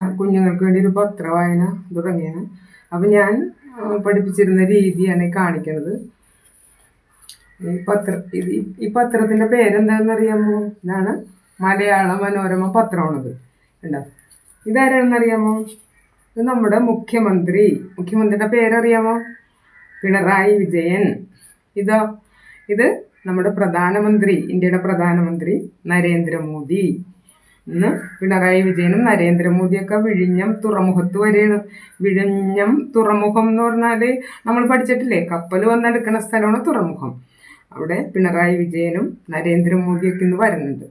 കുഞ്ഞുങ്ങൾക്ക് വേണ്ടി ഒരു പത്ര വായന തുടങ്ങിയാണ്. അപ്പം ഞാൻ പഠിപ്പിച്ചിരുന്ന രീതിയാണ് കാണിക്കുന്നത്. ഈ പത്രത്തിൻ്റെ പേരെന്താണെന്ന് അറിയാമോ? ഇതാണ് മലയാള മനോരമ പത്രമാണത്. ഉണ്ടോ? ഇതാരാണെന്നറിയാമോ? ഇത് നമ്മുടെ മുഖ്യമന്ത്രിയുടെ പേരറിയാമോ? പിണറായി വിജയൻ. ഇത് നമ്മുടെ പ്രധാനമന്ത്രി, ഇന്ത്യയുടെ പ്രധാനമന്ത്രി നരേന്ദ്രമോദി. ഇന്ന് പിണറായി വിജയനും നരേന്ദ്രമോദിയൊക്കെ വിഴിഞ്ഞം തുറമുഖത്ത് വരെയാണ്. വിഴിഞ്ഞം തുറമുഖം എന്ന് പറഞ്ഞാൽ നമ്മൾ പഠിച്ചിട്ടില്ലേ, കപ്പൽ വന്നെടുക്കുന്ന സ്ഥലമാണ് തുറമുഖം. അവിടെ പിണറായി വിജയനും നരേന്ദ്രമോദിയൊക്കെ ഇന്ന് വരുന്നുണ്ട്.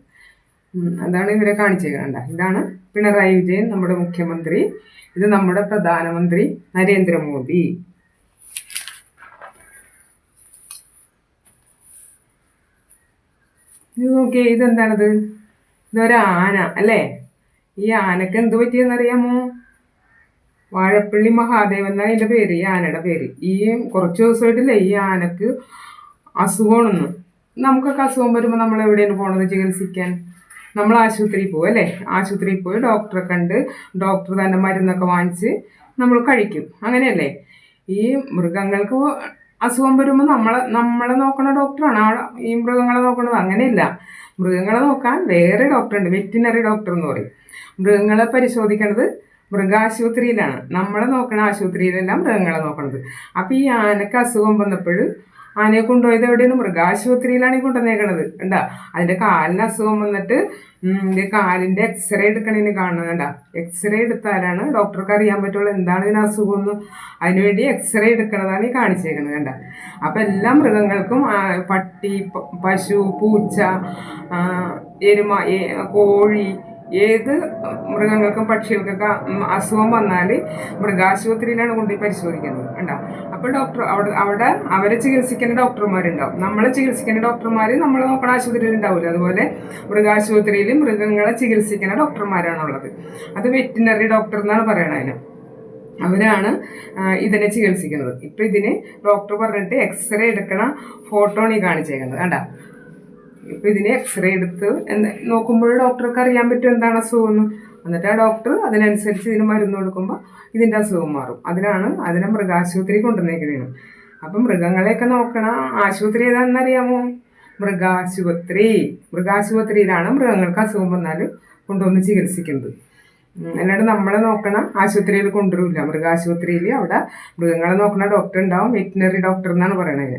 അതാണ് ഇവരെ കാണിച്ചേക്കണ്ട. ഇതാണ് പിണറായി വിജയൻ, നമ്മുടെ മുഖ്യമന്ത്രി. ഇത് നമ്മുടെ പ്രധാനമന്ത്രി നരേന്ദ്രമോദി. ഇത് നോക്കിയേ, ഇതെന്താണത്? ഇതൊരാന അല്ലേ? ഈ ആനക്ക് എന്ത് പറ്റിയെന്നറിയാമോ? വാഴപ്പള്ളി മഹാദേവൻ എന്നാണ് അതിൻ്റെ പേര്, ഈ ആനയുടെ പേര്. ഈ കുറച്ച് ദിവസമായിട്ടില്ലേ ഈ ആനക്ക് അസുഖമാണെന്ന്. നമുക്കൊക്കെ അസുഖം വരുമ്പോൾ നമ്മൾ എവിടെയാണ് പോണത് ചികിത്സിക്കാൻ? നമ്മൾ ആശുപത്രിയിൽ പോകും അല്ലേ? ആശുപത്രിയിൽ പോയി ഡോക്ടറെ കണ്ട് ഡോക്ടർ തന്നെ മരുന്നൊക്കെ വാങ്ങിച്ച് നമ്മൾ കഴിക്കും, അങ്ങനെയല്ലേ? ഈ മൃഗങ്ങൾക്ക് അസുഖം വരുമ്പോൾ നമ്മളെ നോക്കണ ഡോക്ടറാണ് ഈ മൃഗങ്ങളെ നോക്കണത്. അങ്ങനെയല്ല, മൃഗങ്ങളെ നോക്കാൻ വേറെ ഡോക്ടറുണ്ട്, വെറ്റിനറി ഡോക്ടർ എന്ന് പറയും. മൃഗങ്ങളെ പരിശോധിക്കണത് മൃഗാശുപത്രിയിലാണ്. നമ്മളെ നോക്കണ ആശുപത്രിയിലല്ല മൃഗങ്ങളെ നോക്കണത്. അപ്പം ഈ ആനക്ക് അസുഖം വന്നപ്പോൾ ആനയെ കൊണ്ടുപോയത് എവിടെയാണ്? മൃഗാശുപത്രിയിലാണ് ഈ കൊണ്ടുവന്നേക്കണത്. കണ്ടാ? അതിൻ്റെ കാലിന് അസുഖം വന്നിട്ട് കാലിൻ്റെ എക്സ്റേ എടുക്കണേന് കാണുന്നത്. കണ്ടാ? എക്സ്റേ എടുത്താലാണ് ഡോക്ടർക്ക് അറിയാൻ പറ്റുള്ളൂ എന്താണ് ഇതിന് അസുഖമെന്ന്. അതിനുവേണ്ടി എക്സ്റേ എടുക്കണതാണ് ഈ കാണിച്ചേക്കുന്നത്. കണ്ടാ? അപ്പം എല്ലാ മൃഗങ്ങൾക്കും പട്ടി, പശു, പൂച്ച, എരുമ, കോഴി, ഏത് മൃഗങ്ങൾക്കും പക്ഷികൾക്കൊക്കെ അസുഖം വന്നാൽ മൃഗാശുപത്രിയിലാണ് കൊണ്ടുപോയി പരിശോധിക്കുന്നത്. കണ്ടോ? അപ്പോൾ ഡോക്ടർ അവിടെ അവരെ ചികിത്സിക്കുന്ന ഡോക്ടർമാരുണ്ടാവും. നമ്മളെ ചികിത്സിക്കുന്ന ഡോക്ടർമാർ നമ്മൾ നോക്കണ ആശുപത്രിയിൽ ഉണ്ടാവില്ല. അതുപോലെ മൃഗാശുപത്രിയിൽ മൃഗങ്ങളെ ചികിത്സിക്കുന്ന ഡോക്ടർമാരാണുള്ളത്. അത് വെറ്റിനറി ഡോക്ടർ എന്നാണ് പറയണതിന്. അവരാണ് ഇതിനെ ചികിത്സിക്കുന്നത്. ഇപ്പം ഇതിന് ഡോക്ടർ പറഞ്ഞിട്ട് എക്സ്റേ എടുക്കണ ഫോട്ടോ ആണ് ഈ കാണിച്ചേക്കുന്നത്. കണ്ടാ? ഇപ്പം ഇതിന് എക്സ്റേ എടുത്ത് നോക്കുമ്പോൾ ഡോക്ടർക്ക് അറിയാൻ പറ്റും എന്താണ് അസുഖമെന്ന്. എന്നിട്ട് ആ ഡോക്ടർ അതിനനുസരിച്ച് ഇതിന് മരുന്ന് കൊടുക്കുമ്പോൾ ഇതിൻ്റെ അസുഖം മാറും. അതിനെ മൃഗാശുപത്രി കൊണ്ടുവന്നേക്കുന്നതാണ്. അപ്പം മൃഗങ്ങളെയൊക്കെ നോക്കണ ആശുപത്രി ഏതാണെന്നറിയാമോ? മൃഗാശുപത്രിയിലാണ് മൃഗങ്ങൾക്ക് അസുഖം വന്നാൽ കൊണ്ടുവന്ന് ചികിത്സിക്കുന്നത്. അല്ലാണ്ട് നമ്മളെ നോക്കണ ആശുപത്രിയിൽ കൊണ്ടുവരില്ല. മൃഗാശുപത്രിയിൽ അവിടെ മൃഗങ്ങളെ നോക്കണ ഡോക്ടർ ഉണ്ടാവും, വെറ്റിനറി ഡോക്ടർ എന്നാണ് പറയണത്.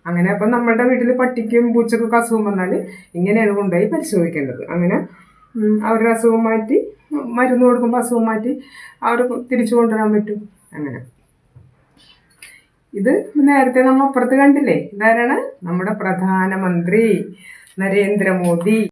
അങ്ങനെ അപ്പം നമ്മുടെ വീട്ടിൽ പട്ടിക്കും പൂച്ചക്കൊക്കെ അസുഖം വന്നാൽ ഇങ്ങനെയാണ് കൊണ്ടുപോയി പരിശോധിക്കേണ്ടത്. അങ്ങനെ അവരുടെ അസുഖം മാറ്റി മരുന്ന് കൊടുക്കുമ്പോൾ അസുഖം മാറ്റി അവർ തിരിച്ചു കൊണ്ടുവരാൻ പറ്റും. അങ്ങനെ ഇത് നേരത്തെ നമ്മൾ അപ്പുറത്ത് കണ്ടില്ലേ? ഇതാരാണ്? നമ്മുടെ പ്രധാനമന്ത്രി നരേന്ദ്രമോദി.